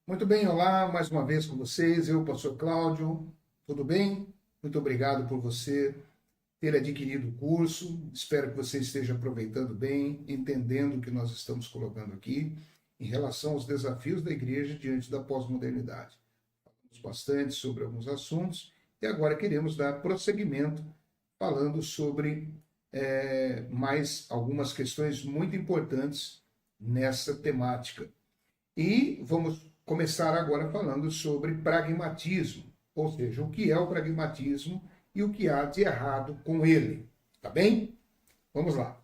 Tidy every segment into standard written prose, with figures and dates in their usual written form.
Muito bem, olá, mais uma vez com vocês, eu, pastor Cláudio, tudo bem? Muito obrigado por você ter adquirido o curso, espero que você esteja aproveitando bem, entendendo o que nós estamos colocando aqui em relação aos desafios da igreja diante da pós-modernidade. Falamos bastante sobre alguns assuntos e agora queremos dar prosseguimento falando sobre mais algumas questões muito importantes nessa temática. E vamos começar agora falando sobre pragmatismo, ou seja, o que é o pragmatismo e o que há de errado com ele. Tá bem? Vamos lá.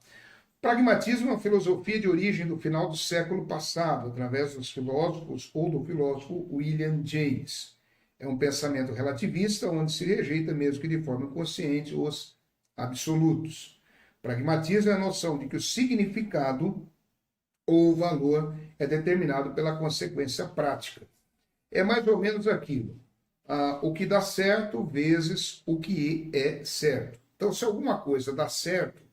Pragmatismo é uma filosofia de origem do final do século passado, através dos filósofos ou do filósofo William James. É um pensamento relativista, onde se rejeita, mesmo que de forma consciente, os absolutos. Pragmatismo é a noção de que o significado ou o valor é determinado pela consequência prática. É mais ou menos aquilo. O que dá certo vezes o que é certo. Então, se alguma coisa dá certo,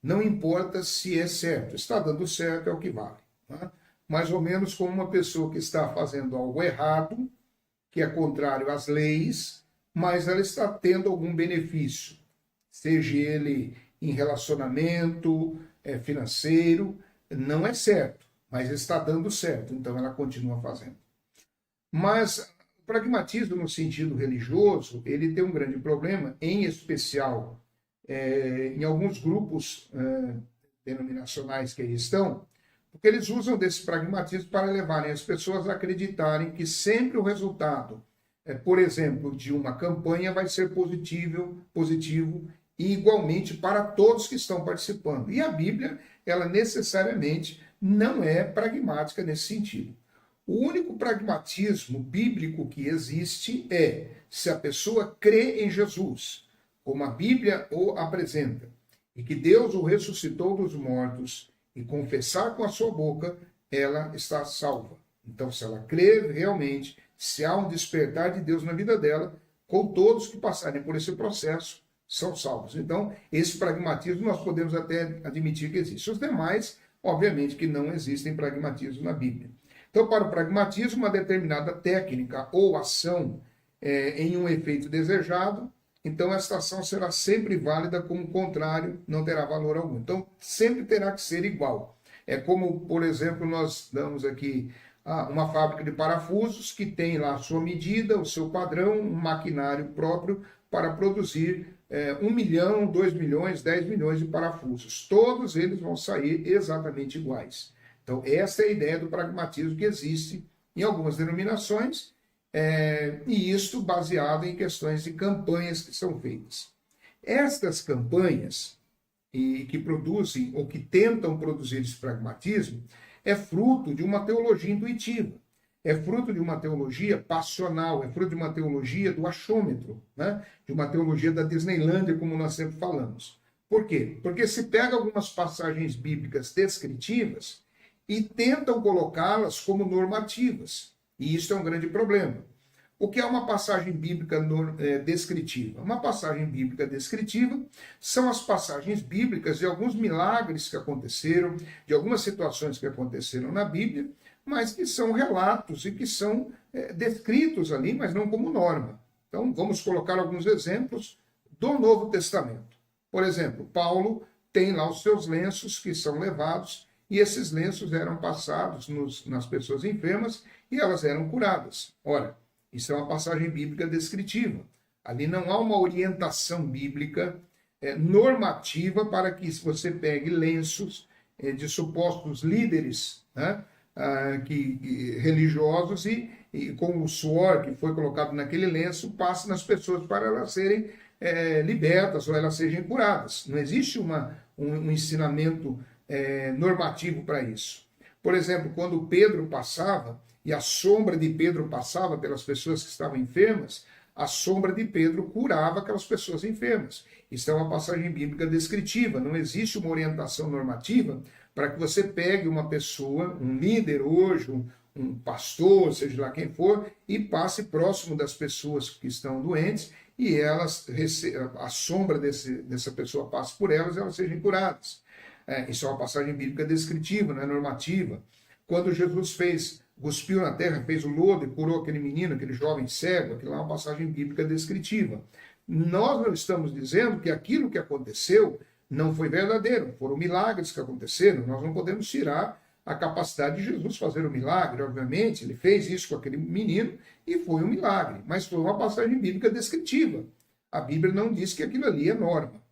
não importa se é certo. Está dando certo é o que vale. Tá? Mais ou menos como uma pessoa que está fazendo algo errado, que é contrário às leis, mas ela está tendo algum benefício, seja ele em relacionamento, financeiro, não é certo, mas está dando certo, então ela continua fazendo. Mas o pragmatismo no sentido religioso, ele tem um grande problema, em especial em alguns grupos denominacionais que aí estão, porque eles usam desse pragmatismo para levarem as pessoas a acreditarem que sempre o resultado, por exemplo, de uma campanha vai ser positivo e igualmente para todos que estão participando. E a Bíblia, ela necessariamente não é pragmática nesse sentido. O único pragmatismo bíblico que existe é se a pessoa crê em Jesus, como a Bíblia o apresenta, e que Deus o ressuscitou dos mortos, e confessar com a sua boca, ela está salva. Então, se ela crê realmente, se há um despertar de Deus na vida dela, com todos que passarem por esse processo, são salvos. Então, esse pragmatismo nós podemos até admitir que existe. Os demais, obviamente, que não existem pragmatismo na Bíblia. Então, para o pragmatismo, uma determinada técnica ou ação em um efeito desejado, então esta ação será sempre válida, como o contrário não terá valor algum. Então, sempre terá que ser igual. É como, por exemplo, nós damos aqui uma fábrica de parafusos que tem lá a sua medida, o seu padrão, um maquinário próprio para produzir 1 milhão, 2 milhões, 10 milhões de parafusos. Todos eles vão sair exatamente iguais. Então, essa é a ideia do pragmatismo que existe em algumas denominações, e isto baseado em questões de campanhas que são feitas. Estas campanhas que produzem ou que tentam produzir esse pragmatismo é fruto de uma teologia intuitiva, é fruto de uma teologia passional, é fruto de uma teologia do achômetro, né? De uma teologia da Disneylândia, como nós sempre falamos. Por quê? Porque se pega algumas passagens bíblicas descritivas e tentam colocá-las como normativas. E isso é um grande problema. O que é uma passagem bíblica descritiva? Uma passagem bíblica descritiva são as passagens bíblicas de alguns milagres que aconteceram, de algumas situações que aconteceram na Bíblia, mas que são relatos e que são descritos ali, mas não como norma. Então, vamos colocar alguns exemplos do Novo Testamento. Por exemplo, Paulo tem lá os seus lenços que são levados, e esses lenços eram passados nas pessoas enfermas e elas eram curadas. Ora, isso é uma passagem bíblica descritiva. Ali não há uma orientação bíblica normativa para que você pegue lenços de supostos líderes, né, religiosos e com o suor que foi colocado naquele lenço passe nas pessoas para elas serem libertas ou elas sejam curadas. Não existe um ensinamento normativo para isso. Por exemplo, quando Pedro passava e a sombra de Pedro passava pelas pessoas que estavam enfermas, a sombra de Pedro curava aquelas pessoas enfermas. Isso é uma passagem bíblica descritiva, não existe uma orientação normativa para que você pegue uma pessoa, um líder hoje, um pastor, seja lá quem for, e passe próximo das pessoas que estão doentes e elas a sombra dessa pessoa passe por elas e elas sejam curadas. Isso é uma passagem bíblica descritiva, não é normativa. Quando Jesus fez cuspiu na terra, fez o lodo e curou aquele menino, aquele jovem cego. Aquilo é uma passagem bíblica descritiva. Nós não estamos dizendo que aquilo que aconteceu não foi verdadeiro, foram milagres que aconteceram. Nós não podemos tirar a capacidade de Jesus fazer o milagre. Obviamente, ele fez isso com aquele menino e foi um milagre, mas foi uma passagem bíblica descritiva. A Bíblia não diz que aquilo ali é norma.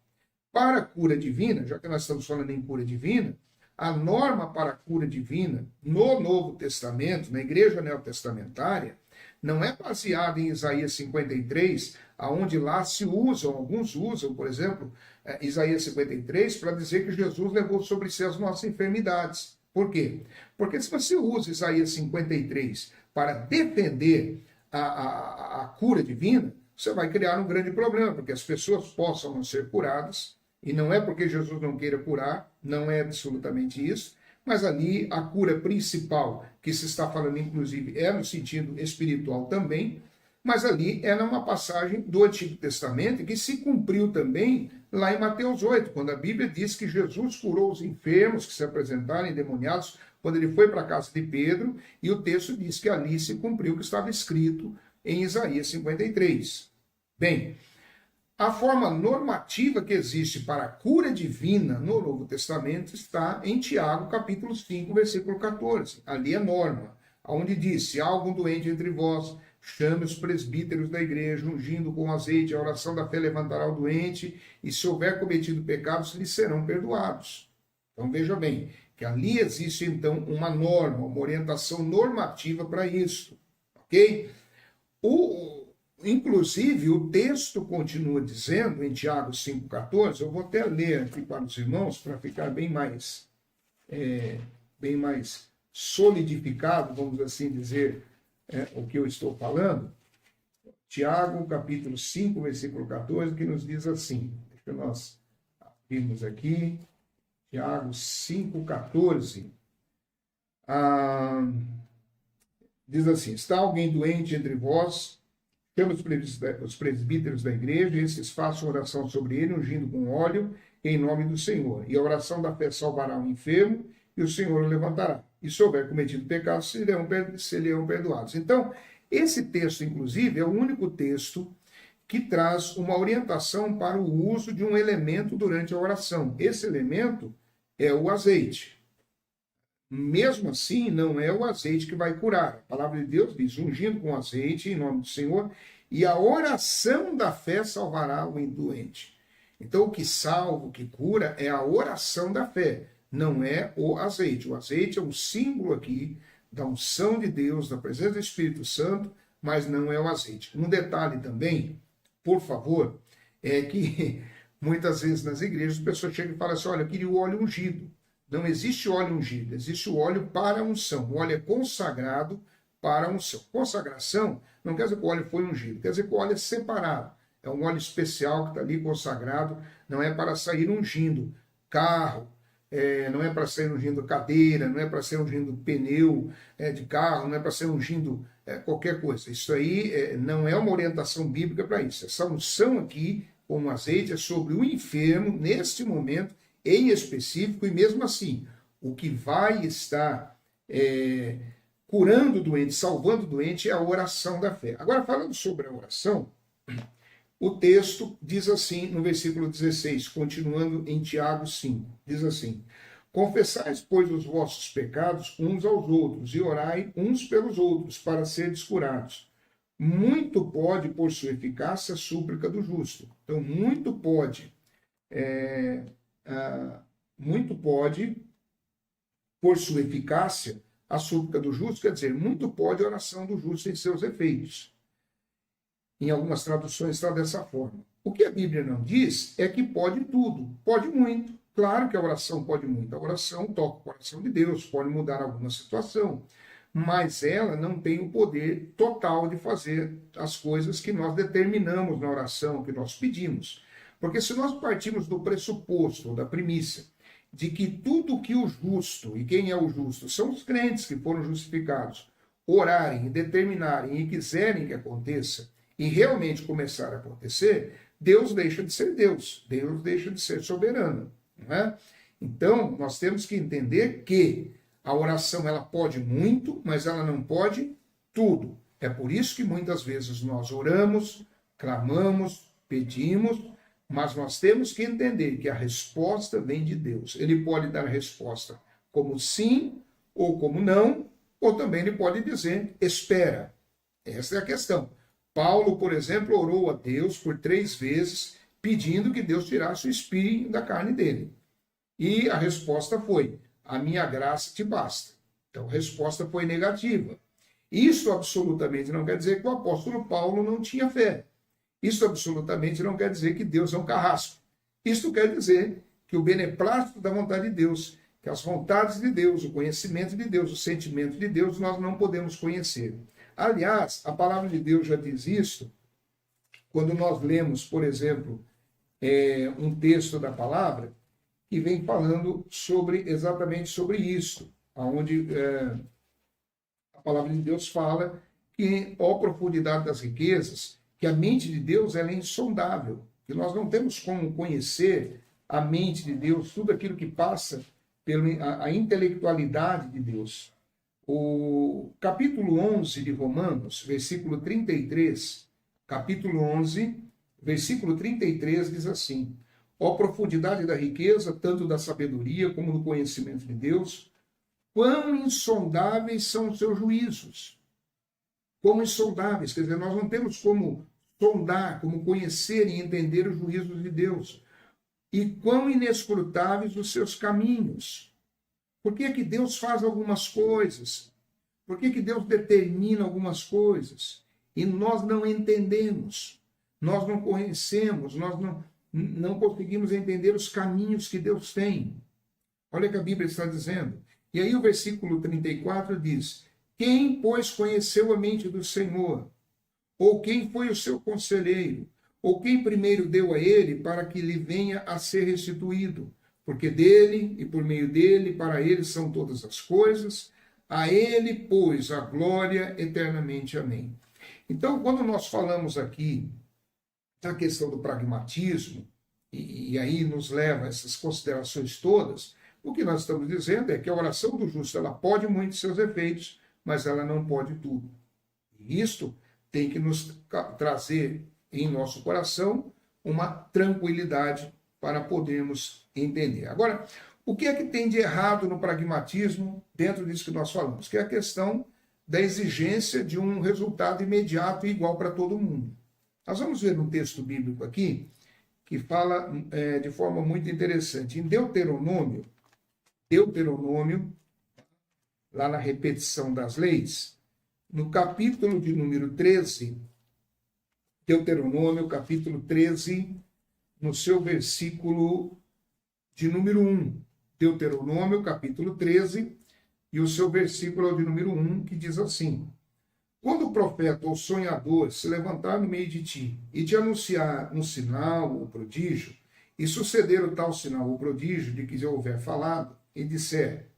Para a cura divina, já que nós estamos falando em cura divina, a norma para a cura divina no Novo Testamento, na igreja neotestamentária, não é baseada em Isaías 53, aonde lá se usam, alguns usam, por exemplo, Isaías 53, para dizer que Jesus levou sobre si as nossas enfermidades. Por quê? Porque se você usa Isaías 53 para defender a cura divina, você vai criar um grande problema, porque as pessoas possam não ser curadas, e não é porque Jesus não queira curar, não é absolutamente isso, mas ali a cura principal que se está falando, inclusive, é no sentido espiritual também, mas ali é numa passagem do Antigo Testamento que se cumpriu também lá em Mateus 8, quando a Bíblia diz que Jesus curou os enfermos que se apresentaram endemoniados, quando ele foi para a casa de Pedro, e o texto diz que ali se cumpriu o que estava escrito em Isaías 53. Bem, a forma normativa que existe para a cura divina no Novo Testamento está em Tiago, capítulo 5, versículo 14. Ali é norma, onde diz: se há algum doente entre vós, chame os presbíteros da igreja, ungindo com azeite, a oração da fé levantará o doente, e se houver cometido pecados, lhes serão perdoados. Então veja bem, que ali existe então uma norma, uma orientação normativa para isso, ok? Inclusive, o texto continua dizendo, em Tiago 5,14, eu vou até ler aqui para os irmãos, para ficar bem mais solidificado, vamos assim dizer, o que eu estou falando. Tiago, capítulo 5, versículo 14, que nos diz assim, deixa nós abrirmos aqui, Tiago 5,14, diz assim: está alguém doente entre vós? Chama os presbíteros da igreja, e esses façam oração sobre ele, ungindo com óleo, em nome do Senhor. E a oração da fé salvará o enfermo, e o Senhor o levantará. E se houver cometido pecado, serão perdoados. Então, esse texto, inclusive, é o único texto que traz uma orientação para o uso de um elemento durante a oração. Esse elemento é o azeite. Mesmo assim, não é o azeite que vai curar. A palavra de Deus diz: ungindo com azeite, em nome do Senhor, e a oração da fé salvará o doente. Então, o que salva, o que cura, é a oração da fé, não é o azeite. O azeite é um símbolo aqui da unção de Deus, da presença do Espírito Santo, mas não é o azeite. Um detalhe também, por favor, é que muitas vezes nas igrejas as pessoas chegam e falam assim: olha, eu queria o óleo ungido. Não existe óleo ungido, existe o óleo para a unção. O óleo é consagrado para a unção. Consagração não quer dizer que o óleo foi ungido, quer dizer que o óleo é separado. É um óleo especial que está ali consagrado, não é para sair ungindo carro, não é para sair ungindo cadeira, não é para sair ungindo pneu de carro, não é para sair ungindo qualquer coisa. Isso aí não é uma orientação bíblica para isso. Essa unção aqui, como azeite, é sobre o enfermo, neste momento, em específico, e mesmo assim, o que vai estar curando o doente, salvando o doente, é a oração da fé. Agora, falando sobre a oração, o texto diz assim, no versículo 16, continuando em Tiago 5, diz assim: confessais, pois, os vossos pecados uns aos outros, e orai uns pelos outros, para seres curados. Muito pode, por sua eficácia, a súplica do justo. Então, muito pode, por sua eficácia, a súplica do justo, quer dizer, muito pode a oração do justo em seus efeitos. Em algumas traduções está dessa forma. O que a Bíblia não diz é que pode tudo, pode muito. Claro que a oração pode muito. A oração toca o coração de Deus, pode mudar alguma situação, mas ela não tem o poder total de fazer as coisas que nós determinamos na oração, que nós pedimos. Porque se nós partimos do pressuposto, da premissa, de que tudo que o justo, e quem é o justo, são os crentes que foram justificados, orarem, determinarem e quiserem que aconteça, e realmente começar a acontecer, Deus deixa de ser Deus, Deus deixa de ser soberano. Não é? Então, nós temos que entender que A oração, ela pode muito, mas ela não pode tudo. É por isso que muitas vezes nós oramos, clamamos, pedimos, mas nós temos que entender que a resposta vem de Deus. Ele pode dar a resposta como sim ou como não, ou também ele pode dizer espera. Essa é a questão. Paulo, por exemplo, orou a Deus por 3 vezes, pedindo que Deus tirasse o espinho da carne dele. E a resposta foi: a minha graça te basta. Então a resposta foi negativa. Isso absolutamente não quer dizer que o apóstolo Paulo não tinha fé. Isso absolutamente não quer dizer que Deus é um carrasco. Isso quer dizer que o beneplácito da vontade de Deus, que as vontades de Deus, o conhecimento de Deus, o sentimento de Deus, nós não podemos conhecer. Aliás, a palavra de Deus já diz isso quando nós lemos, por exemplo, um texto da palavra que vem falando exatamente sobre isso, onde a palavra de Deus fala que, ó profundidade das riquezas, que a mente de Deus ela é insondável, que nós não temos como conhecer a mente de Deus, tudo aquilo que passa pela intelectualidade de Deus. O capítulo 11 de Romanos, versículo 33, capítulo 11, versículo 33 diz assim: ó profundidade da riqueza, tanto da sabedoria como do conhecimento de Deus, quão insondáveis são os seus juízos. Quão insondáveis, quer dizer, nós não temos como sondar, como conhecer e entender os juízos de Deus. E quão inescrutáveis os seus caminhos. Por que que Deus faz algumas coisas? Por que que Deus determina algumas coisas? E nós não entendemos, nós não conhecemos, nós não conseguimos entender os caminhos que Deus tem. Olha o que a Bíblia está dizendo. E aí o versículo 34 diz: quem, pois, conheceu a mente do Senhor? Ou quem foi o seu conselheiro? Ou quem primeiro deu a ele para que lhe venha a ser restituído? Porque dele, e por meio dele, para ele são todas as coisas, a ele, pois, a glória eternamente. Amém. Então, quando nós falamos aqui da questão do pragmatismo, e aí nos leva a essas considerações todas, o que nós estamos dizendo é que a oração do justo ela pode muito seus efeitos, mas ela não pode tudo. E isto tem que nos trazer em nosso coração uma tranquilidade para podermos entender. Agora, o que é que tem de errado no pragmatismo dentro disso que nós falamos? Que é a questão da exigência de um resultado imediato e igual para todo mundo. Nós vamos ver um texto bíblico aqui que fala de forma muito interessante. Em Deuteronômio, lá na repetição das leis, no capítulo de número 13, Deuteronômio, capítulo 13, no seu versículo de número 1. Deuteronômio, capítulo 13, e o seu versículo de número 1, que diz assim: quando o profeta ou sonhador se levantar no meio de ti e te anunciar um sinal ou prodígio, e suceder o tal sinal ou prodígio de que já houver falado, e disser: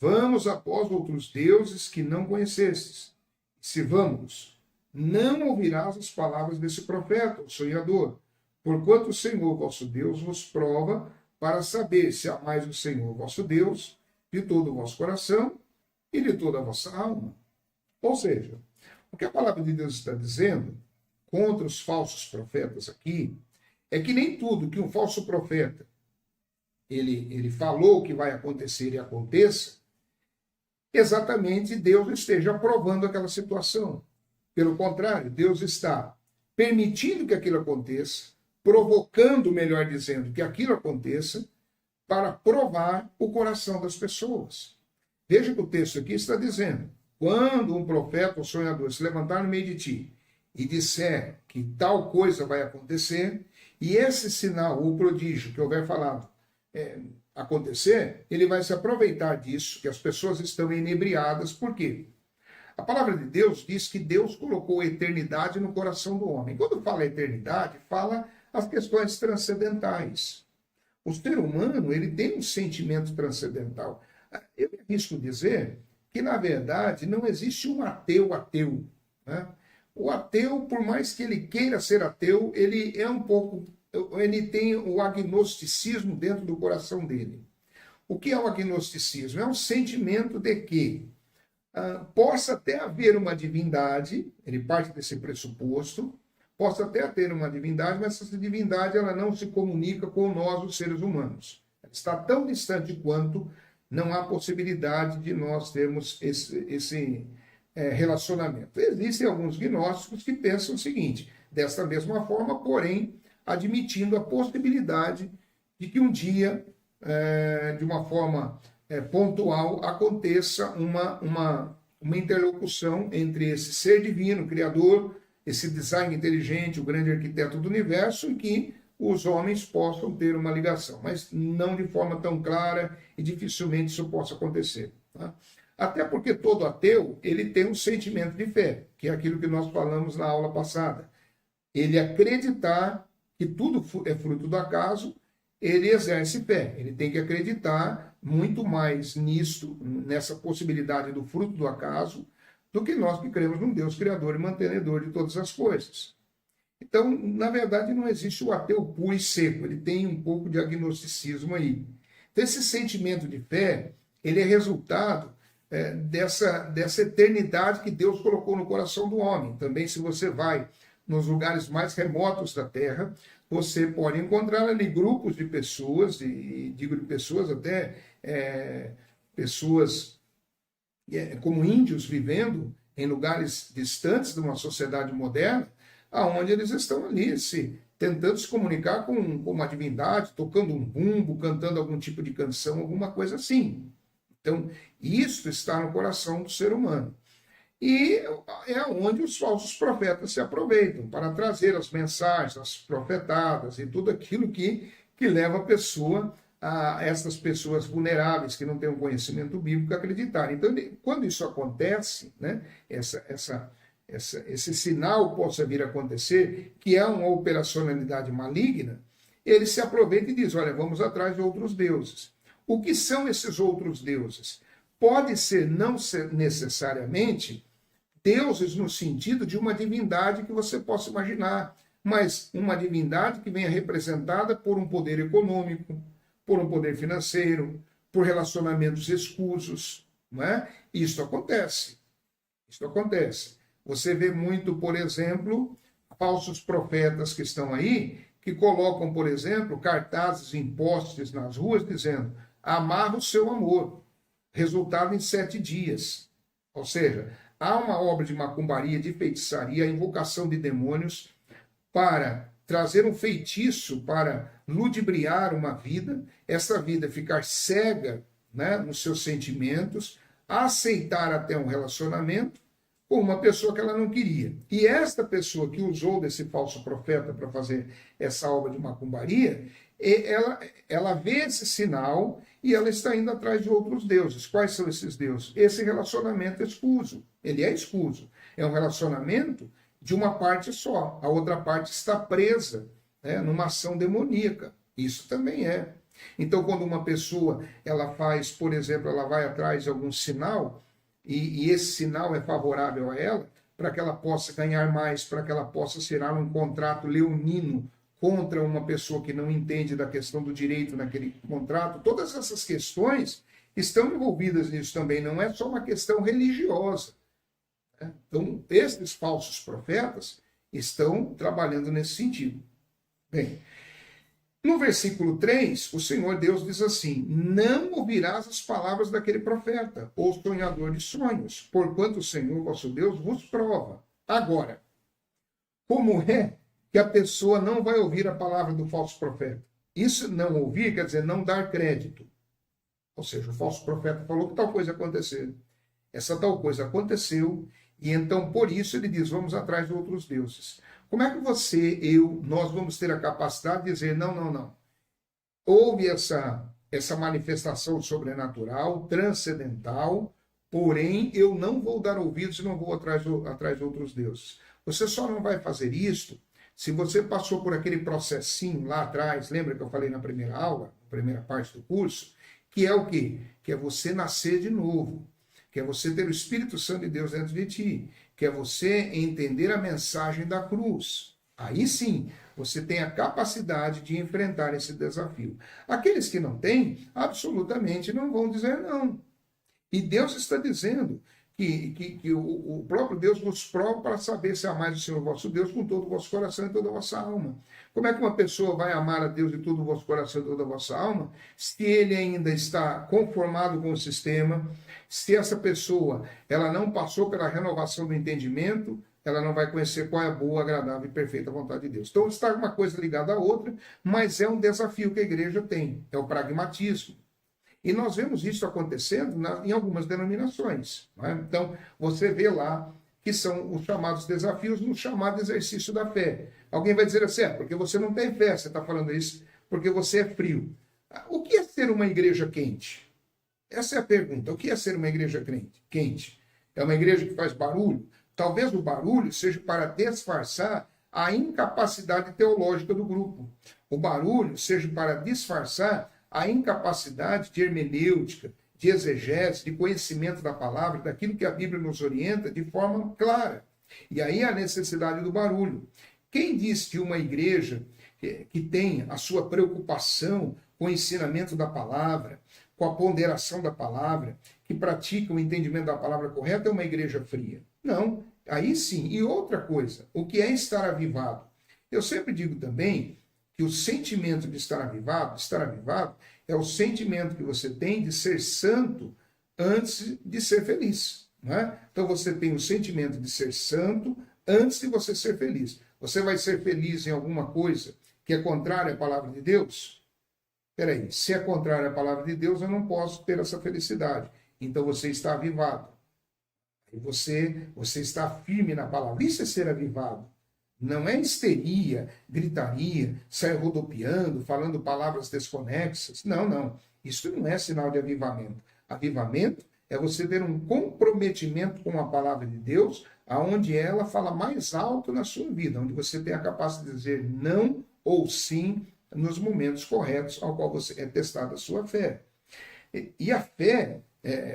vamos após outros deuses que não conhecestes, se vamos, não ouvirás as palavras desse profeta ou sonhador, porquanto o Senhor vosso Deus vos prova para saber se amais o Senhor vosso Deus de todo o vosso coração e de toda a vossa alma. Ou seja, o que a palavra de Deus está dizendo contra os falsos profetas aqui é que nem tudo que um falso profeta ele falou que vai acontecer e aconteça, exatamente Deus esteja aprovando aquela situação. Pelo contrário, Deus está permitindo que aquilo aconteça, provocando, melhor dizendo, que aquilo aconteça, para provar o coração das pessoas. Veja que o texto aqui está dizendo: quando um profeta ou sonhador se levantar no meio de ti e disser que tal coisa vai acontecer, e esse sinal, o prodígio que houver falado, acontecer, ele vai se aproveitar disso, que as pessoas estão inebriadas. Por quê? A palavra de Deus diz que Deus colocou a eternidade no coração do homem. Quando fala eternidade, fala as questões transcendentais. O ser humano, ele tem um sentimento transcendental. Eu arrisco dizer que, na verdade, não existe um ateu, né? O ateu, por mais que ele queira ser ateu, ele tem o agnosticismo dentro do coração dele. O que é o agnosticismo? É um sentimento de que possa até haver uma divindade, ele parte desse pressuposto, possa até ter uma divindade, mas essa divindade ela não se comunica com nós, os seres humanos. Ela está tão distante quanto não há possibilidade de nós termos esse relacionamento. Existem alguns gnósticos que pensam o seguinte, desta mesma forma, porém, admitindo a possibilidade de que um dia, de uma forma pontual, aconteça uma interlocução entre esse ser divino, criador, esse design inteligente, o grande arquiteto do universo, em que os homens possam ter uma ligação, mas não de forma tão clara e dificilmente isso possa acontecer. Tá? Até porque todo ateu ele tem um sentimento de fé, que é aquilo que nós falamos na aula passada. Ele acreditar que tudo é fruto do acaso, ele exerce fé. Ele tem que acreditar muito mais nisto, nessa possibilidade do fruto do acaso, do que nós que cremos num Deus criador e mantenedor de todas as coisas. Então, na verdade, não existe o ateu puro e seco, ele tem um pouco de agnosticismo aí. Então, esse sentimento de fé, ele é resultado dessa eternidade que Deus colocou no coração do homem. Também, se você vai nos lugares mais remotos da Terra, você pode encontrar ali grupos de pessoas, e digo de pessoas até, pessoas como índios vivendo em lugares distantes de uma sociedade moderna, aonde eles estão ali tentando se comunicar com uma divindade, tocando um bumbo, cantando algum tipo de canção, alguma coisa assim. Então, isso está no coração do ser humano. E é onde os falsos profetas se aproveitam para trazer as mensagens, as profetadas e tudo aquilo que leva a pessoa, a essas pessoas vulneráveis que não têm um conhecimento bíblico, a acreditarem. Então, quando isso acontece, né, esse sinal possa vir a acontecer, que é uma operacionalidade maligna, ele se aproveita e diz, olha, vamos atrás de outros deuses. O que são esses outros deuses? Pode ser, não ser necessariamente, deuses no sentido de uma divindade que você possa imaginar, mas uma divindade que venha representada por um poder econômico, por um poder financeiro, por relacionamentos escusos, não é? Isso acontece. Isso acontece. Você vê muito, por exemplo, falsos profetas que estão aí, que colocam, por exemplo, cartazes em postes nas ruas dizendo, amarra o seu amor, resultado em 7 dias. Ou seja, há uma obra de macumbaria, de feitiçaria, a invocação de demônios para trazer um feitiço para ludibriar uma vida, essa vida ficar cega, né, nos seus sentimentos, aceitar até um relacionamento com uma pessoa que ela não queria. E esta pessoa que usou desse falso profeta para fazer essa obra de macumbaria, ela vê esse sinal e ela está indo atrás de outros deuses. Quais são esses deuses? Esse relacionamento escuso. Ele é escuso. É um relacionamento de uma parte só. A outra parte está presa, né, numa ação demoníaca. Isso também é. Então, quando uma pessoa ela faz, por exemplo, ela vai atrás de algum sinal, e esse sinal é favorável a ela, para que ela possa ganhar mais, para que ela possa assinar um contrato leonino contra uma pessoa que não entende da questão do direito naquele contrato. Todas essas questões estão envolvidas nisso também, não é só uma questão religiosa. Né? Então, esses falsos profetas estão trabalhando nesse sentido. Bem, no versículo 3, o Senhor Deus diz assim, não ouvirás as palavras daquele profeta, ou sonhador de sonhos, porquanto o Senhor, vosso Deus, vos prova. Agora, como é que a pessoa não vai ouvir a palavra do falso profeta? Isso não ouvir quer dizer não dar crédito. Ou seja, o falso profeta falou que tal coisa aconteceu. Essa tal coisa aconteceu, e então por isso ele diz, vamos atrás de outros deuses. Como é que você, nós vamos ter a capacidade de dizer, não. Houve essa manifestação sobrenatural, transcendental, porém eu não vou dar ouvidos e não vou atrás de outros deuses. Você só não vai fazer isso se você passou por aquele processinho lá atrás, lembra que eu falei na primeira aula, primeira parte do curso, que é o quê? Que é você nascer de novo, que é você ter o Espírito Santo de Deus dentro de ti, que é você entender a mensagem da cruz. Aí sim, Você tem a capacidade de enfrentar esse desafio. Aqueles que não têm, absolutamente não vão dizer não. E Deus está dizendo que o próprio Deus nos prova para saber se amais o Senhor vosso Deus com todo o vosso coração e toda a vossa alma. Como é que uma pessoa vai amar a Deus de todo o vosso coração e toda a vossa alma se ele ainda está conformado com o sistema, se essa pessoa ela não passou pela renovação do entendimento, ela não vai conhecer qual é a boa, agradável e perfeita vontade de Deus. Então está uma coisa ligada à outra, mas é um desafio que a igreja tem, é o pragmatismo. E nós vemos isso acontecendo em algumas denominações. Não é? Então, você vê lá que são os chamados desafios no chamado exercício da fé. Alguém vai dizer assim, porque você não tem fé, você está falando isso porque você é frio. O que é ser uma igreja quente? Essa é a pergunta. O que é ser uma igreja quente? É uma igreja que faz barulho? Talvez o barulho seja para disfarçar a incapacidade teológica do grupo. O barulho seja para disfarçar a incapacidade de hermenêutica, de exegese, de conhecimento da palavra, daquilo que a Bíblia nos orienta de forma clara. E aí a necessidade do barulho. Quem diz que uma igreja que tem a sua preocupação com o ensinamento da palavra, com a ponderação da palavra, que pratica o entendimento da palavra correta, é uma igreja fria? Não. Aí sim. E outra coisa, o que é estar avivado? Eu sempre digo também que o sentimento de estar avivado é o sentimento que você tem de ser santo antes de ser feliz. Não é? Então você tem o sentimento de ser santo antes de você ser feliz. Você vai ser feliz em alguma coisa que é contrária à palavra de Deus? Espera aí, se é contrária à palavra de Deus, eu não posso ter essa felicidade. Então você está avivado. E você está firme na palavra. Isso é ser avivado. Não é histeria, gritaria, sair rodopiando, falando palavras desconexas. Não, não. Isso não é sinal de avivamento. Avivamento é você ter um comprometimento com a palavra de Deus, aonde ela fala mais alto na sua vida, onde você tem a capacidade de dizer não ou sim nos momentos corretos ao qual você é testada a sua fé. E a fé,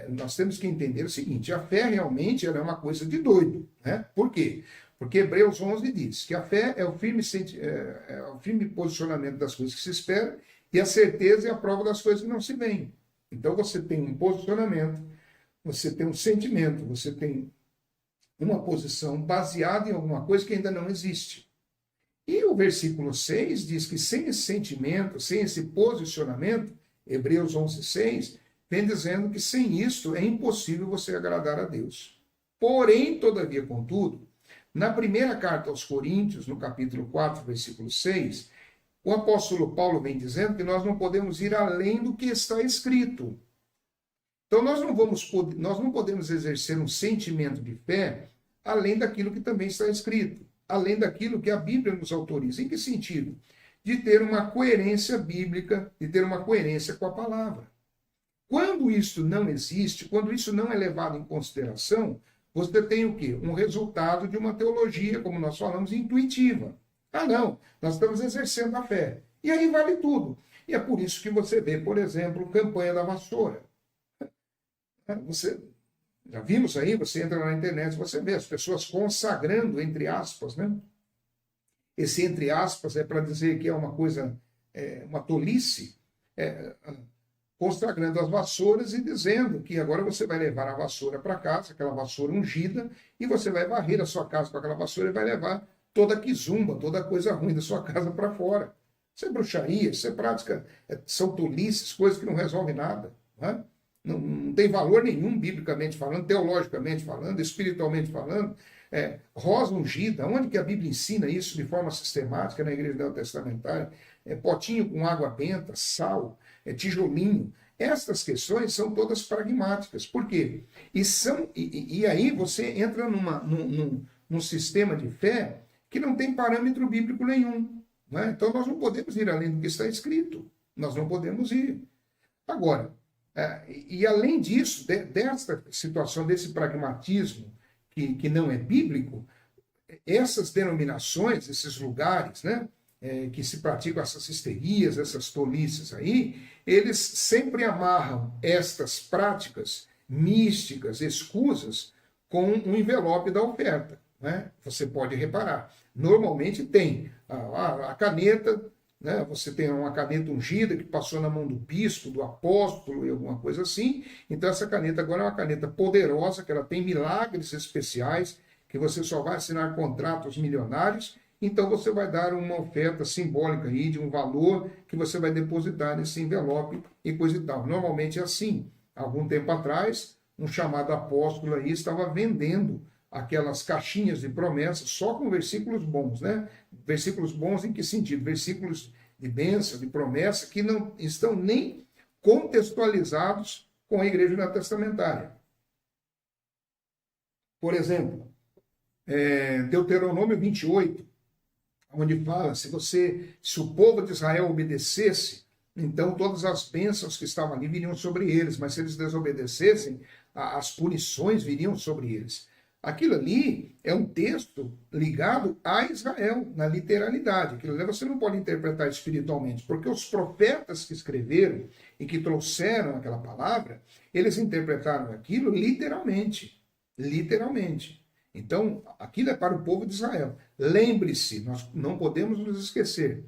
nós temos que entender o seguinte, a fé realmente ela é uma coisa de doido. Né? Por quê? Porque Hebreus 11 diz que a fé é o firme posicionamento das coisas que se esperam e a certeza é a prova das coisas que não se veem. Então você tem um posicionamento, você tem um sentimento, você tem uma posição baseada em alguma coisa que ainda não existe. E o versículo 6 diz que sem esse sentimento, sem esse posicionamento, Hebreus 11, 6, vem dizendo que sem isso é impossível você agradar a Deus. Porém, todavia, contudo, na primeira carta aos Coríntios, no capítulo 4, versículo 6, o apóstolo Paulo vem dizendo que nós não podemos ir além do que está escrito. Então nós não podemos exercer um sentimento de fé além daquilo que também está escrito, além daquilo que a Bíblia nos autoriza. Em que sentido? De ter uma coerência bíblica, de ter uma coerência com a palavra. Quando isso não existe, quando isso não é levado em consideração, você tem o quê? Um resultado de uma teologia, como nós falamos, intuitiva. Ah, não, nós estamos exercendo a fé. E aí vale tudo. E é por isso que você vê, por exemplo, campanha da vassoura. Já vimos aí, você entra na internet, você vê as pessoas consagrando, entre aspas, né? Esse entre aspas é para dizer que é uma coisa, uma tolice, consagrando as vassouras e dizendo que agora você vai levar a vassoura para casa, aquela vassoura ungida, e você vai varrer a sua casa com aquela vassoura e vai levar toda a quizumba, toda a coisa ruim da sua casa para fora. Isso é bruxaria, isso é prática, são tolices, coisas que não resolvem nada. Né? Não tem valor nenhum, biblicamente falando, teologicamente falando, espiritualmente falando. Rosa ungida, onde que a Bíblia ensina isso de forma sistemática na igreja neotestamentária? Potinho com água benta, sal, tijolinho. Estas questões são todas pragmáticas. Por quê? E aí você entra num sistema de fé que não tem parâmetro bíblico nenhum. Né? Então nós não podemos ir além do que está escrito. Nós não podemos ir. Agora, e além disso, dessa situação, desse pragmatismo que não é bíblico, essas denominações, esses lugares, né, que se praticam essas histerias, essas tolices aí, eles sempre amarram estas práticas místicas, escusas, com um envelope da oferta. né? Você pode reparar. Normalmente tem a caneta, né? Você tem uma caneta ungida que passou na mão do bispo, do apóstolo e alguma coisa assim. Então essa caneta agora é uma caneta poderosa, que ela tem milagres especiais, que você só vai assinar contratos milionários. Então você vai dar uma oferta simbólica aí de um valor que você vai depositar nesse envelope e coisa e tal. Normalmente é assim. Algum tempo atrás, um chamado apóstolo aí estava vendendo aquelas caixinhas de promessas só com versículos bons, né? Versículos bons em que sentido? Versículos de bênção, de promessa, que não estão nem contextualizados com a igreja neotestamentária. Por exemplo, Deuteronômio 28, onde fala, se o povo de Israel obedecesse, então todas as bênçãos que estavam ali viriam sobre eles, mas se eles desobedecessem, as punições viriam sobre eles. Aquilo ali é um texto ligado a Israel, na literalidade. Aquilo ali você não pode interpretar espiritualmente, porque os profetas que escreveram e que trouxeram aquela palavra, eles interpretaram aquilo literalmente. Literalmente. Então, aquilo é para o povo de Israel. Lembre-se, nós não podemos nos esquecer.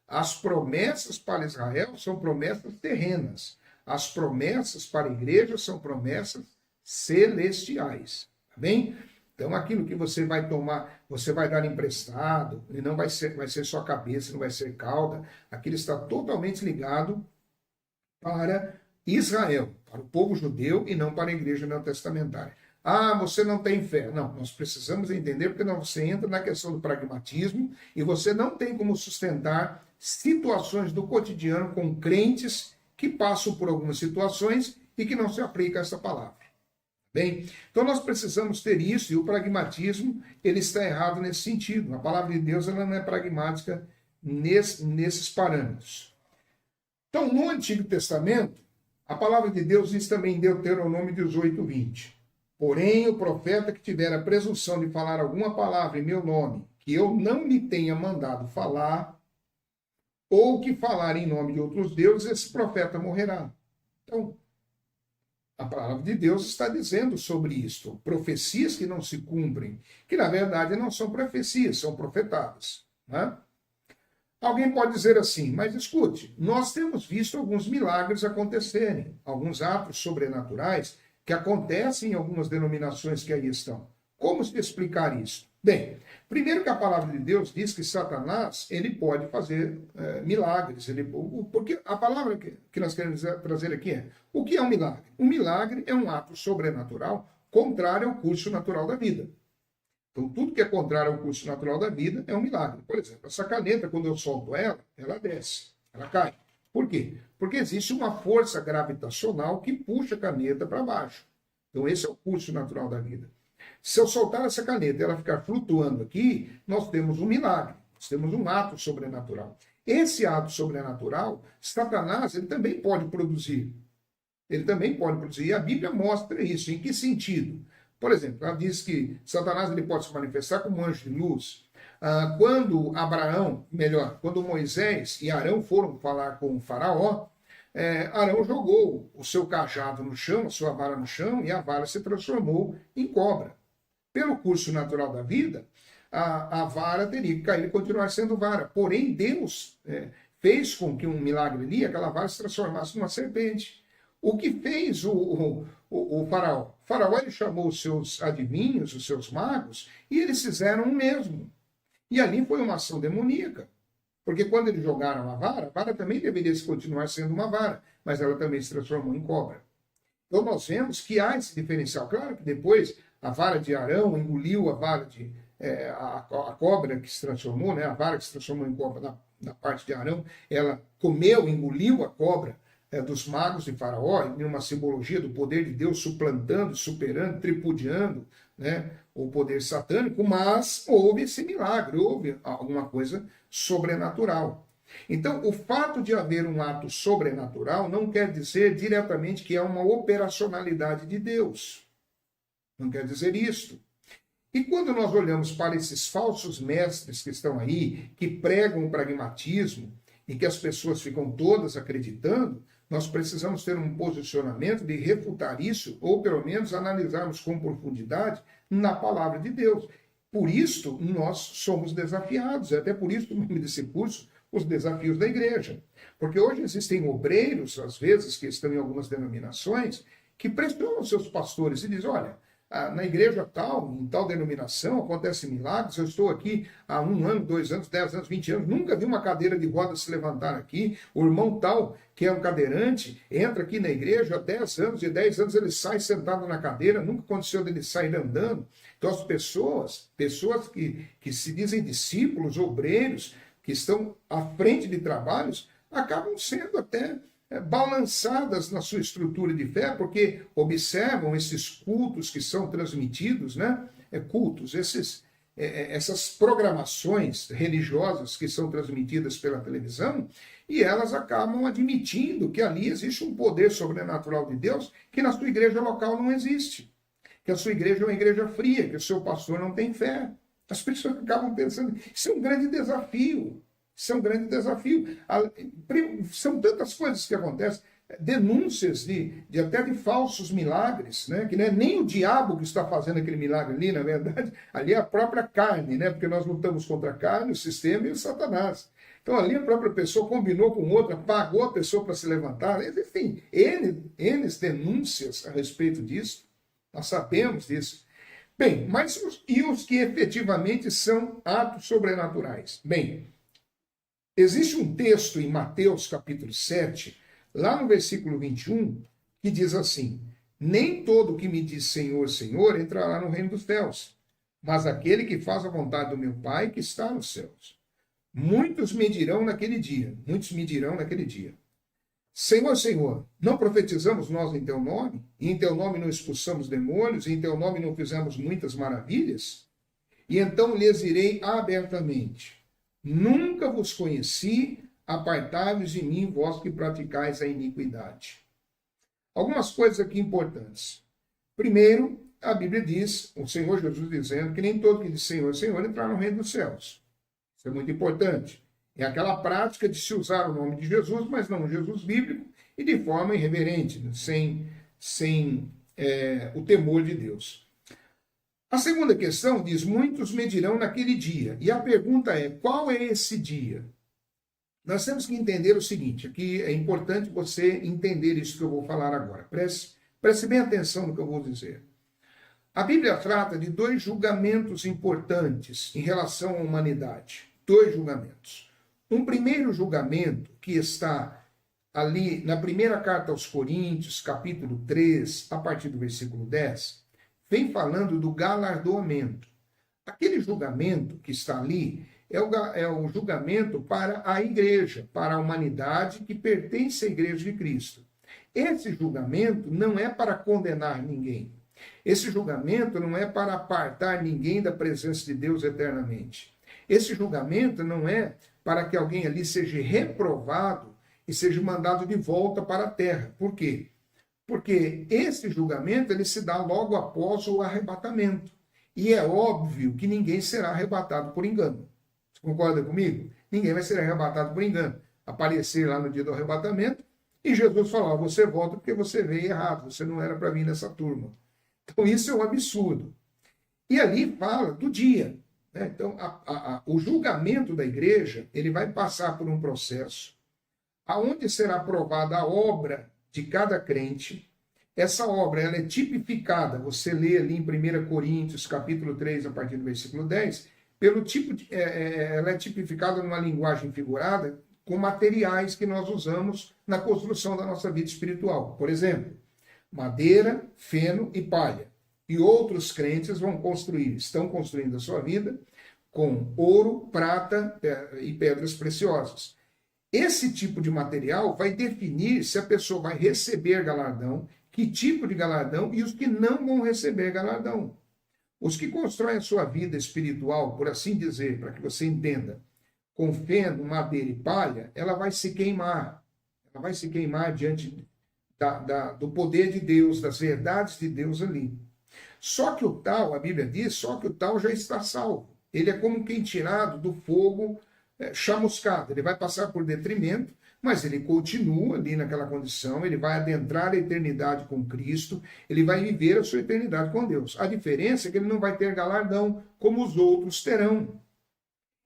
As promessas para Israel são promessas terrenas. As promessas para a igreja são promessas celestiais. Tá bem? Então, aquilo que você vai tomar, você vai dar emprestado, e não vai ser só cabeça, não vai ser cauda. Aquilo está totalmente ligado para Israel, para o povo judeu e não para a igreja neotestamentária. Ah, você não tem fé. Não, nós precisamos entender, porque não, você entra na questão do pragmatismo e você não tem como sustentar situações do cotidiano com crentes que passam por algumas situações e que não se aplica a essa palavra. Bem, então nós precisamos ter isso, e o pragmatismo ele está errado nesse sentido. A palavra de Deus ela não é pragmática nesses parâmetros. Então, no Antigo Testamento, a palavra de Deus diz também em Deuteronômio 18, 20. Porém, o profeta que tiver a presunção de falar alguma palavra em meu nome, que eu não lhe tenha mandado falar, ou que falar em nome de outros deuses, esse profeta morrerá. Então, a palavra de Deus está dizendo sobre isso. Profecias que não se cumprem, que na verdade não são profecias, são profetadas. Né? Alguém pode dizer assim, mas escute, nós temos visto alguns milagres acontecerem, alguns atos sobrenaturais que acontecem em algumas denominações que aí estão. Como se explicar isso? Bem, primeiro que a palavra de Deus diz que Satanás ele pode fazer milagres. Porque a palavra que nós queremos trazer aqui é, o que é um milagre? Um milagre é um ato sobrenatural contrário ao curso natural da vida. Então, tudo que é contrário ao curso natural da vida é um milagre. Por exemplo, essa caneta, quando eu solto ela, ela desce, ela cai. Por quê? Porque existe uma força gravitacional que puxa a caneta para baixo. Então, esse é o curso natural da vida. Se eu soltar essa caneta e ela ficar flutuando aqui, nós temos um milagre, nós temos um ato sobrenatural. Esse ato sobrenatural, Satanás, ele também pode produzir. Ele também pode produzir. E a Bíblia mostra isso. Em que sentido? Por exemplo, ela diz que Satanás ele pode se manifestar como um anjo de luz. Quando Moisés e Arão foram falar com o faraó, Arão jogou o seu cajado no chão, a sua vara no chão, e a vara se transformou em cobra. Pelo curso natural da vida, a vara teria que cair e continuar sendo vara. Porém, Deus fez com que um milagre ali, aquela vara se transformasse numa serpente. O que fez o faraó? O faraó ele chamou os seus adivinhos, os seus magos, e eles fizeram o mesmo. E ali foi uma ação demoníaca. Porque quando eles jogaram a vara também deveria continuar sendo uma vara, mas ela também se transformou em cobra. Então nós vemos que há esse diferencial. Claro que depois a vara de Arão engoliu a vara a cobra que se transformou, né? A vara que se transformou em cobra na parte de Arão, ela engoliu a cobra dos magos de Faraó, em uma simbologia do poder de Deus suplantando, superando, tripudiando, né, o poder satânico, mas houve esse milagre, houve alguma coisa sobrenatural. Então, o fato de haver um ato sobrenatural não quer dizer diretamente que é uma operacionalidade de Deus. Não quer dizer isso. E quando nós olhamos para esses falsos mestres que estão aí, que pregam o pragmatismo e que as pessoas ficam todas acreditando, nós precisamos ter um posicionamento de refutar isso, ou pelo menos analisarmos com profundidade na palavra de Deus. por isso nós somos desafiados, até por isso o nome desse curso, os desafios da igreja. Porque hoje existem obreiros, às vezes, que estão em algumas denominações, que pressionam seus pastores e dizem, olha, na igreja tal, em tal denominação, acontecem milagres, eu estou aqui há 1 ano, 2 anos, 10 anos, 20 anos, nunca vi uma cadeira de rodas se levantar aqui, o irmão tal, que é um cadeirante, entra aqui na igreja há 10 anos, e 10 anos ele sai sentado na cadeira, nunca aconteceu dele sair andando. Então as pessoas que se dizem discípulos, obreiros, que estão à frente de trabalhos, acabam sendo até balançadas na sua estrutura de fé, porque observam esses cultos que são transmitidos, né? Cultos, essas programações religiosas que são transmitidas pela televisão, e elas acabam admitindo que ali existe um poder sobrenatural de Deus que na sua igreja local não existe, que a sua igreja é uma igreja fria, que o seu pastor não tem fé. As pessoas acabam pensando, isso é um grande desafio. Isso é um grande desafio. São tantas coisas que acontecem, denúncias até de falsos milagres, né? Que não é nem o diabo que está fazendo aquele milagre ali, na verdade, ali é a própria carne, né? Porque nós lutamos contra a carne, o sistema e o Satanás. Então ali a própria pessoa combinou com outra, pagou a pessoa para se levantar, enfim, N denúncias a respeito disso, nós sabemos disso. Bem, mas e os que efetivamente são atos sobrenaturais? Bem, existe um texto em Mateus capítulo 7, lá no versículo 21, que diz assim, nem todo que me diz Senhor, Senhor, entrará no reino dos céus, mas aquele que faz a vontade do meu Pai que está nos céus. Muitos me dirão naquele dia, Senhor, Senhor, não profetizamos nós em teu nome? E em teu nome não expulsamos demônios? E em teu nome não fizemos muitas maravilhas? E então lhes direi abertamente, nunca vos conheci, apartai-vos de mim, vós que praticais a iniquidade. Algumas coisas aqui importantes. Primeiro, a Bíblia diz, o Senhor Jesus dizendo, que nem todo que diz Senhor, Senhor, entrar no reino dos céus. Isso é muito importante. É aquela prática de se usar o nome de Jesus, mas não o Jesus bíblico, e de forma irreverente, sem o temor de Deus. A segunda questão diz, muitos me dirão naquele dia. E a pergunta é, qual é esse dia? Nós temos que entender o seguinte, aqui é importante você entender isso que eu vou falar agora. Preste bem atenção no que eu vou dizer. A Bíblia trata de 2 julgamentos importantes em relação à humanidade. 2 julgamentos. Um primeiro julgamento que está ali na primeira carta aos Coríntios, capítulo 3, a partir do versículo 10, vem falando do galardoamento. Aquele julgamento que está ali é o julgamento para a igreja, para a humanidade que pertence à igreja de Cristo. Esse julgamento não é para condenar ninguém. Esse julgamento não é para apartar ninguém da presença de Deus eternamente. Esse julgamento não é para que alguém ali seja reprovado e seja mandado de volta para a terra. Por quê? Porque esse julgamento ele se dá logo após o arrebatamento. E é óbvio que ninguém será arrebatado por engano. Você concorda comigo? Ninguém vai ser arrebatado por engano. Aparecer lá no dia do arrebatamento e Jesus falar, você volta porque você veio errado, você não era para vir nessa turma. Então isso é um absurdo. E ali fala do dia. Né? Então o julgamento da igreja ele vai passar por um processo aonde será aprovada a obra de cada crente. Essa obra ela é tipificada, você lê ali em 1 Coríntios, capítulo 3, a partir do versículo 10, pelo tipo ela é tipificada numa linguagem figurada com materiais que nós usamos na construção da nossa vida espiritual. Por exemplo, madeira, feno e palha. E outros crentes estão construindo a sua vida com ouro, prata e pedras preciosas. Esse tipo de material vai definir se a pessoa vai receber galardão, que tipo de galardão e os que não vão receber galardão. Os que constroem a sua vida espiritual, por assim dizer, para que você entenda, com feno, madeira e palha, ela vai se queimar. Ela vai se queimar diante do poder de Deus, das verdades de Deus ali. Só que o tal, a Bíblia diz, só que o tal já está salvo. Ele é como quem tirado do fogo chamuscado. Ele vai passar por detrimento, mas ele continua ali naquela condição, ele vai adentrar a eternidade com Cristo, ele vai viver a sua eternidade com Deus. A diferença é que ele não vai ter galardão como os outros terão.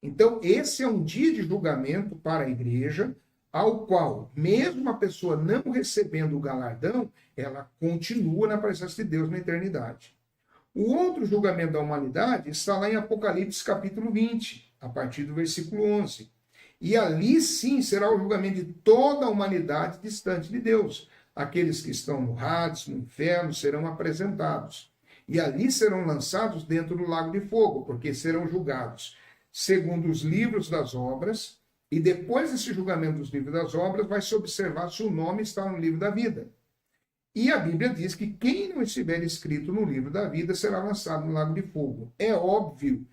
Então, esse é um dia de julgamento para a igreja, ao qual, mesmo a pessoa não recebendo o galardão, ela continua na presença de Deus na eternidade. O outro julgamento da humanidade está lá em Apocalipse capítulo 20, a partir do versículo 11. E ali sim será o julgamento de toda a humanidade distante de Deus. Aqueles que estão no Hades, no inferno, serão apresentados. E ali serão lançados dentro do lago de fogo, porque serão julgados segundo os livros das obras, e depois desse julgamento dos livros das obras, vai se observar se o nome está no livro da vida. E a Bíblia diz que quem não estiver escrito no livro da vida será lançado no lago de fogo. É óbvio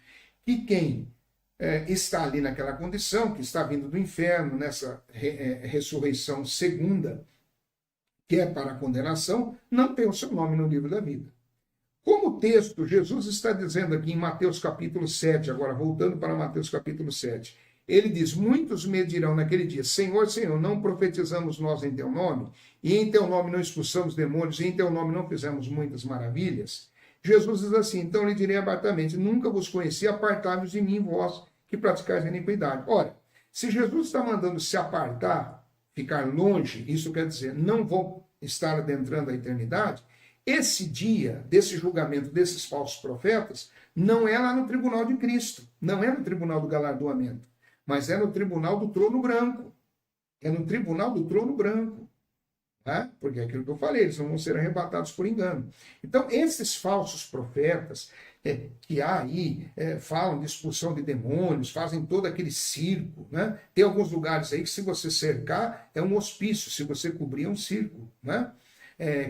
que quem está ali naquela condição, que está vindo do inferno, nessa ressurreição segunda, que é para a condenação, não tem o seu nome no livro da vida. Como o texto, Jesus está dizendo aqui em Mateus capítulo 7, agora voltando para Mateus capítulo 7, ele diz, muitos me dirão naquele dia, Senhor, Senhor, não profetizamos nós em teu nome? E em teu nome não expulsamos demônios? E em teu nome não fizemos muitas maravilhas? Jesus diz assim, então lhe direi abertamente, nunca vos conheci, apartai-vos de mim, vós que praticais a iniquidade. Ora, se Jesus está mandando se apartar, ficar longe, isso quer dizer, não vão estar adentrando a eternidade, esse dia desse julgamento desses falsos profetas não é lá no tribunal de Cristo, não é no tribunal do galardoamento, mas é no tribunal do trono branco. É no tribunal do trono branco. Tá? Porque é aquilo que eu falei, eles não vão ser arrebatados por engano. Então, esses falsos profetas que há aí, falam de expulsão de demônios, fazem todo aquele circo. Né? Tem alguns lugares aí que se você cercar, é um hospício, se você cobrir, é um circo. Né?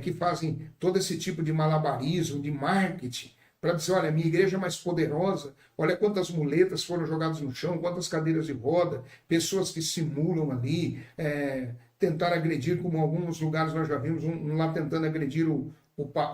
Que fazem todo esse tipo de malabarismo, de marketing, para dizer, olha, minha igreja é mais poderosa, olha quantas muletas foram jogadas no chão, quantas cadeiras de roda, pessoas que simulam ali, tentar agredir, como em alguns lugares nós já vimos, um lá tentando agredir o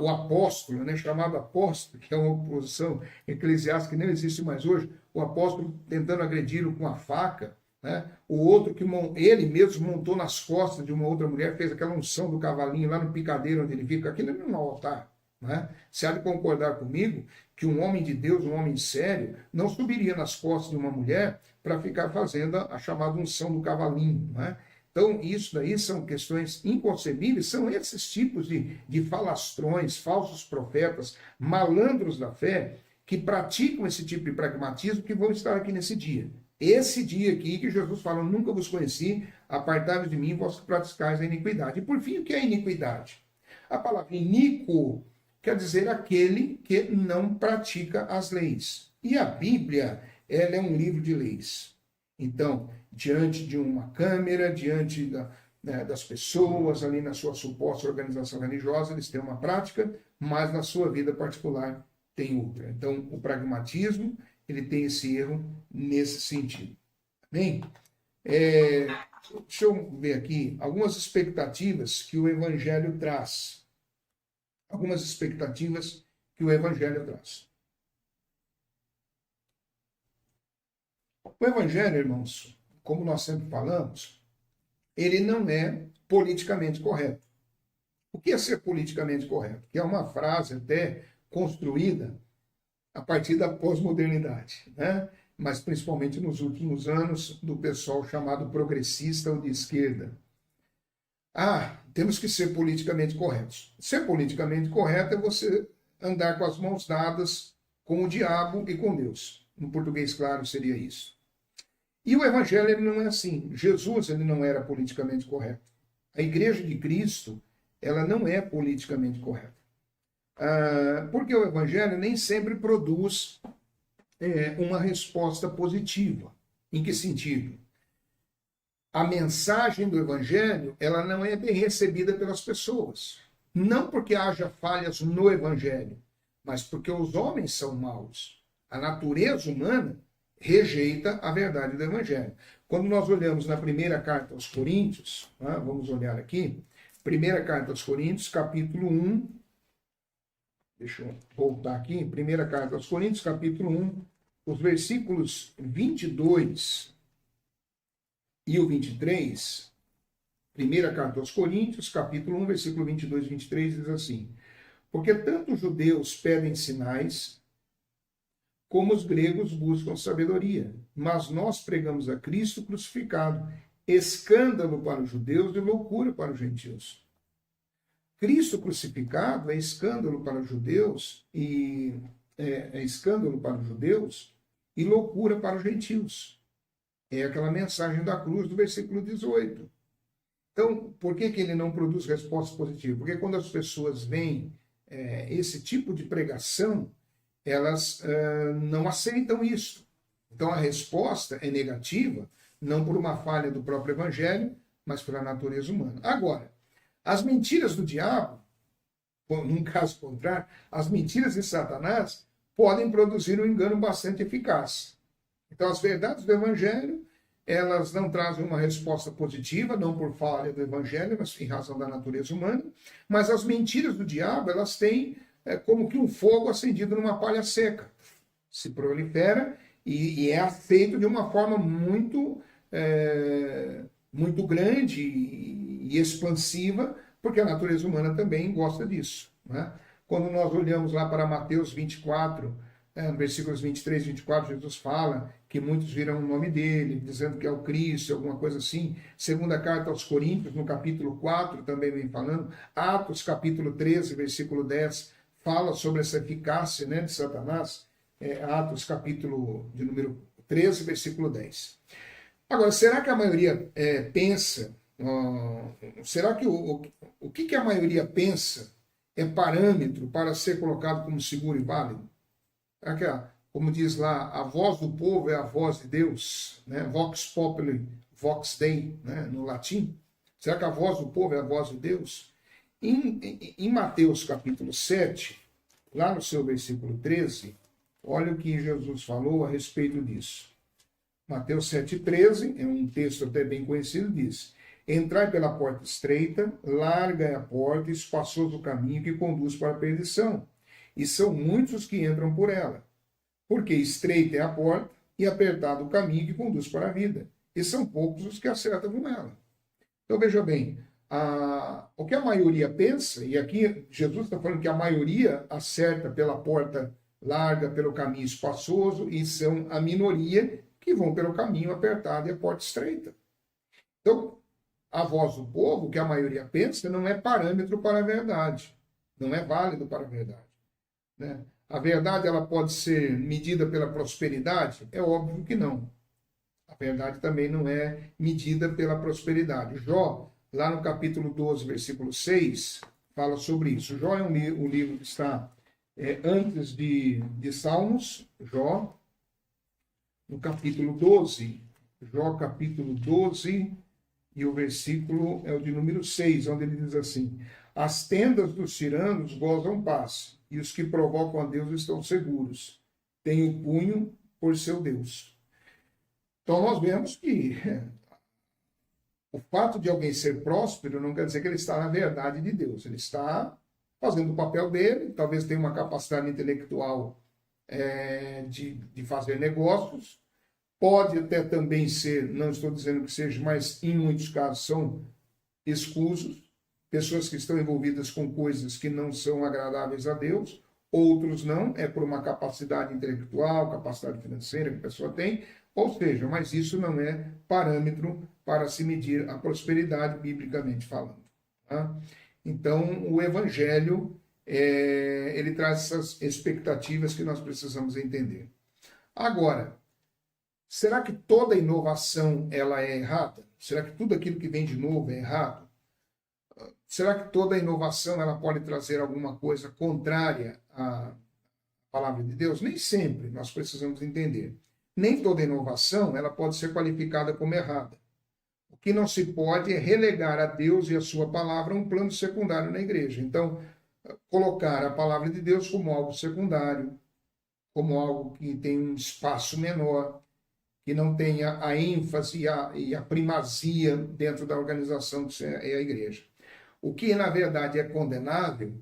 apóstolo, né, chamado apóstolo, que é uma oposição eclesiástica que não existe mais hoje, o apóstolo tentando agredi-lo com a faca, né? O outro que ele mesmo montou nas costas de uma outra mulher, fez aquela unção do cavalinho lá no picadeiro onde ele fica, aquilo não é um altar. Né? Você há de concordar comigo que um homem de Deus, um homem sério, não subiria nas costas de uma mulher para ficar fazendo a chamada unção do cavalinho. Né? Então, isso daí são questões inconcebíveis, são esses tipos de falastrões, falsos profetas, malandros da fé, que praticam esse tipo de pragmatismo que vão estar aqui nesse dia. Esse dia aqui que Jesus fala, nunca vos conheci, apartai-vos de mim, vós que praticais a iniquidade. E por fim, o que é iniquidade? A palavra iníquo quer dizer aquele que não pratica as leis. E a Bíblia, ela é um livro de leis. Então, diante de uma câmera, diante das pessoas, ali na sua suposta organização religiosa, eles têm uma prática, mas na sua vida particular tem outra. Então, o pragmatismo, ele tem esse erro nesse sentido. Bem, deixa eu ver aqui algumas expectativas que o Evangelho traz. Algumas expectativas que o Evangelho traz. O Evangelho, irmãos, como nós sempre falamos, ele não é politicamente correto. O que é ser politicamente correto? Que é uma frase até construída a partir da pós-modernidade, né? Mas principalmente nos últimos anos do pessoal chamado progressista ou de esquerda. Temos que ser politicamente corretos. Ser politicamente correto é você andar com as mãos dadas com o diabo e com Deus. No português, claro, seria isso. E o Evangelho ele não é assim. Jesus ele não era politicamente correto. A Igreja de Cristo ela não é politicamente correta. Porque o Evangelho nem sempre produz uma resposta positiva. Em que sentido? A mensagem do Evangelho, ela não é bem recebida pelas pessoas. Não porque haja falhas no Evangelho, mas porque os homens são maus. A natureza humana rejeita a verdade do Evangelho. Quando nós olhamos na primeira carta aos Coríntios, vamos olhar aqui, primeira carta aos Coríntios, capítulo 1, deixa eu voltar aqui, primeira carta aos Coríntios, capítulo 1, os versículos 22 e o 23, Primeira carta aos Coríntios, capítulo 1, versículo 22 e 23, diz assim: porque tanto os judeus pedem sinais, como os gregos buscam sabedoria. Mas nós pregamos a Cristo crucificado, escândalo para os judeus e loucura para os gentios. Cristo crucificado é escândalo para os judeus e escândalo para os judeus e loucura para os gentios. É aquela mensagem da cruz do versículo 18. Então, por que ele não produz resposta positiva? Porque quando as pessoas veem esse tipo de pregação, elas não aceitam isso. Então, a resposta é negativa, não por uma falha do próprio evangelho, mas pela natureza humana. Agora, as mentiras do diabo, num caso contrário, as mentiras de Satanás podem produzir um engano bastante eficaz. Então, as verdades do evangelho, elas não trazem uma resposta positiva, não por falha do evangelho, mas em razão da natureza humana, mas as mentiras do diabo, elas têm como que um fogo acendido numa palha seca. Se prolifera e é aceito de uma forma muito grande e expansiva, porque a natureza humana também gosta disso, né? Quando nós olhamos lá para Mateus 24, versículos 23 e 24, Jesus fala que muitos virão o nome dele, dizendo que é o Cristo, alguma coisa assim. Segunda carta aos Coríntios, no capítulo 4, também vem falando. Atos, capítulo 13, versículo 10, fala sobre essa eficácia, né, de Satanás. Atos, capítulo de número 13, versículo 10. Agora, será que a maioria pensa... será que o que a maioria pensa é parâmetro para ser colocado como seguro e válido? Será que, como diz lá, a voz do povo é a voz de Deus, né? Vox populi, vox Dei, né? No latim? Será que a voz do povo é a voz de Deus? Em Mateus capítulo 7, lá no seu versículo 13, olha o que Jesus falou a respeito disso. Mateus 7,13, é um texto até bem conhecido, diz: entrai pela porta estreita, larga é a porta, espaçoso o caminho que conduz para a perdição, e são muitos os que entram por ela. Porque estreita é a porta e apertado o caminho que conduz para a vida, e são poucos os que acertam com ela. Então veja bem, o que a maioria pensa, e aqui Jesus está falando que a maioria acerta pela porta larga, pelo caminho espaçoso, e são a minoria que vão pelo caminho apertado e a porta estreita. Então, a voz do povo, que a maioria pensa, não é parâmetro para a verdade, não é válido para a verdade, né? A verdade, ela pode ser medida pela prosperidade? É óbvio que não. A verdade também não é medida pela prosperidade. Jó, lá no capítulo 12, versículo 6, fala sobre isso. Jó é um livro que está antes de Salmos. Jó, no capítulo 12. Jó, capítulo 12, e o versículo é o de número 6, onde ele diz assim: as tendas dos tiranos gozam paz, e os que provocam a Deus estão seguros. Tem o punho por seu Deus. Então nós vemos que o fato de alguém ser próspero não quer dizer que ele está na verdade de Deus. Ele está fazendo o papel dele, talvez tenha uma capacidade intelectual de fazer negócios. Pode até também ser, não estou dizendo que seja, mas em muitos casos são escusos, pessoas que estão envolvidas com coisas que não são agradáveis a Deus, outros não, é por uma capacidade intelectual, capacidade financeira que a pessoa tem, ou seja, mas isso não é parâmetro para se medir a prosperidade, biblicamente falando. Tá? Então, o Evangelho, ele traz essas expectativas que nós precisamos entender. Agora, será que toda inovação ela é errada? Será que tudo aquilo que vem de novo é errado? Será que toda inovação ela pode trazer alguma coisa contrária à palavra de Deus? Nem sempre, nós precisamos entender. Nem toda inovação ela pode ser qualificada como errada. O que não se pode é relegar a Deus e a sua palavra a um plano secundário na igreja. Então, colocar a palavra de Deus como algo secundário, como algo que tem um espaço menor, que não tenha a ênfase e a primazia dentro da organização que é a igreja. O que, na verdade, é condenável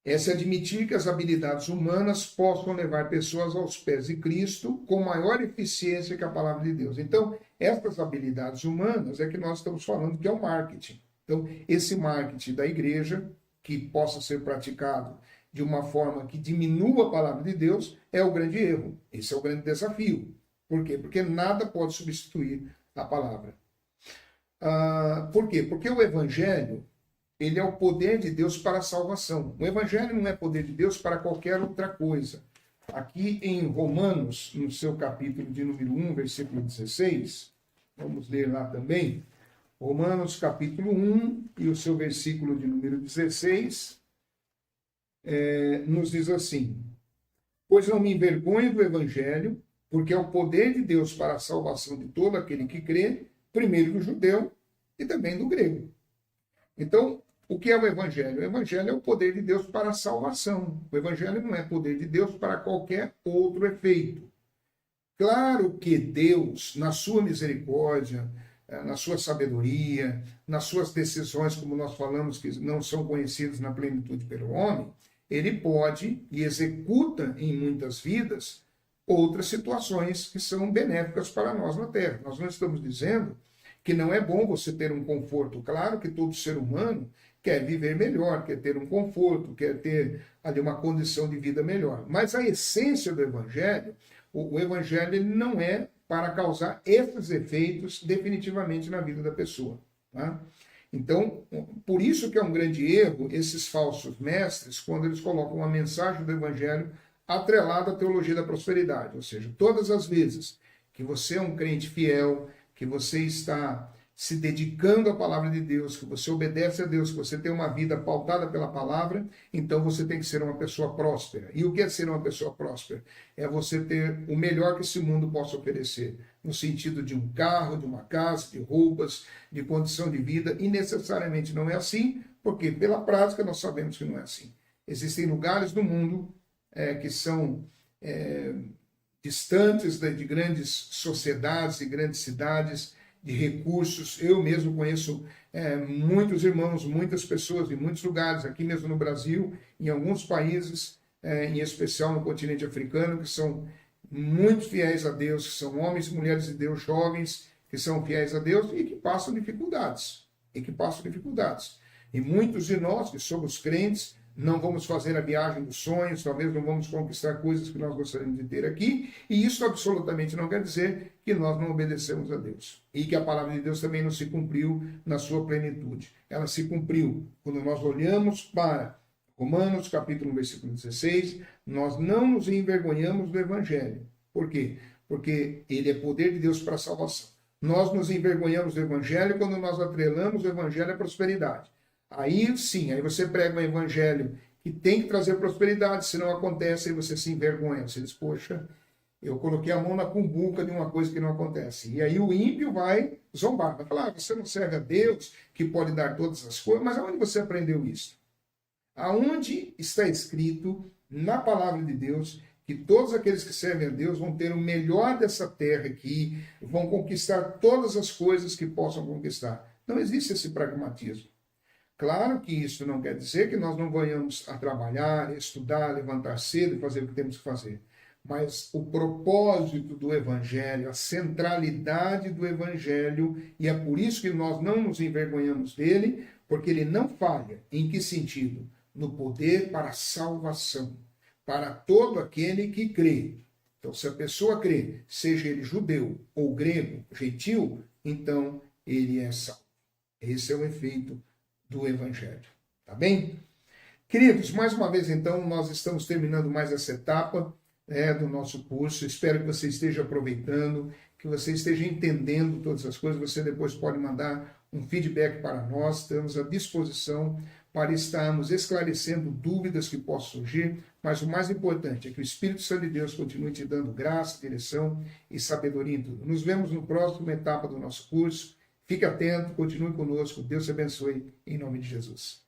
é se admitir que as habilidades humanas possam levar pessoas aos pés de Cristo com maior eficiência que a palavra de Deus. Então, essas habilidades humanas é que nós estamos falando que é o marketing. Então, esse marketing da igreja, que possa ser praticado de uma forma que diminua a palavra de Deus, é o grande erro. Esse é o grande desafio. Por quê? Porque nada pode substituir a palavra. Por quê? Porque o evangelho, ele é o poder de Deus para a salvação. O evangelho não é poder de Deus para qualquer outra coisa. Aqui em Romanos, no seu capítulo de número 1, versículo 16, vamos ler lá também, Romanos capítulo 1 e o seu versículo de número 16, nos diz assim: pois não me envergonho do evangelho, porque é o poder de Deus para a salvação de todo aquele que crê, primeiro do judeu e também do grego. Então, o que é o evangelho? O evangelho é o poder de Deus para a salvação. O evangelho não é poder de Deus para qualquer outro efeito. Claro que Deus, na sua misericórdia, na sua sabedoria, nas suas decisões, como nós falamos, que não são conhecidas na plenitude pelo homem, ele pode e executa em muitas vidas outras situações que são benéficas para nós na Terra. Nós não estamos dizendo que não é bom você ter um conforto. Claro que todo ser humano quer viver melhor, quer ter um conforto, quer ter ali uma condição de vida melhor. Mas a essência do Evangelho, o Evangelho ele não é para causar esses efeitos definitivamente na vida da pessoa. Tá? Então, por isso que é um grande erro esses falsos mestres, quando eles colocam uma mensagem do Evangelho atrelada à teologia da prosperidade. Ou seja, todas as vezes que você é um crente fiel, que você está se dedicando à palavra de Deus, que você obedece a Deus, que você tem uma vida pautada pela palavra, então você tem que ser uma pessoa próspera. E o que é ser uma pessoa próspera? É você ter o melhor que esse mundo possa oferecer, no sentido de um carro, de uma casa, de roupas, de condição de vida, e necessariamente não é assim, porque pela prática nós sabemos que não é assim. Existem lugares do mundo que são distantes de grandes sociedades e grandes cidades, de recursos. Eu mesmo conheço muitos irmãos, muitas pessoas em muitos lugares, aqui mesmo no Brasil, em alguns países, em especial no continente africano, que são muito fiéis a Deus, que são homens e mulheres de Deus, jovens, que são fiéis a Deus e que passam dificuldades. E muitos de nós, que somos crentes, não vamos fazer a viagem dos sonhos, talvez não vamos conquistar coisas que nós gostaríamos de ter aqui, e isso absolutamente não quer dizer que nós não obedecemos a Deus. E que a palavra de Deus também não se cumpriu na sua plenitude. Ela se cumpriu quando nós olhamos para Romanos, capítulo 1, versículo 16, nós não nos envergonhamos do Evangelho. Por quê? Porque ele é poder de Deus para a salvação. Nós nos envergonhamos do Evangelho quando nós atrelamos o Evangelho à prosperidade. Aí sim, aí você prega um evangelho que tem que trazer prosperidade, se não acontece, aí você se envergonha. Você diz, poxa, eu coloquei a mão na cumbuca de uma coisa que não acontece. E aí o ímpio vai zombar, vai falar, você não serve a Deus, que pode dar todas as coisas, mas aonde você aprendeu isso? Aonde está escrito na palavra de Deus que todos aqueles que servem a Deus vão ter o melhor dessa terra aqui, vão conquistar todas as coisas que possam conquistar? Não existe esse pragmatismo. Claro que isso não quer dizer que nós não venhamos a trabalhar, estudar, levantar cedo e fazer o que temos que fazer. Mas o propósito do Evangelho, a centralidade do Evangelho, e é por isso que nós não nos envergonhamos dele, porque ele não falha. Em que sentido? No poder para a salvação, para todo aquele que crê. Então, se a pessoa crê, seja ele judeu ou grego, gentil, então ele é salvo. Esse é o efeito do Evangelho. Tá bem? Queridos, mais uma vez então, nós estamos terminando mais essa etapa do nosso curso. Espero que você esteja aproveitando, que você esteja entendendo todas as coisas. Você depois pode mandar um feedback para nós. Estamos à disposição para estarmos esclarecendo dúvidas que possam surgir, mas o mais importante é que o Espírito Santo de Deus continue te dando graça, direção e sabedoria em tudo. Nos vemos no próximo etapa do nosso curso. Fique atento, continue conosco. Deus te abençoe, em nome de Jesus.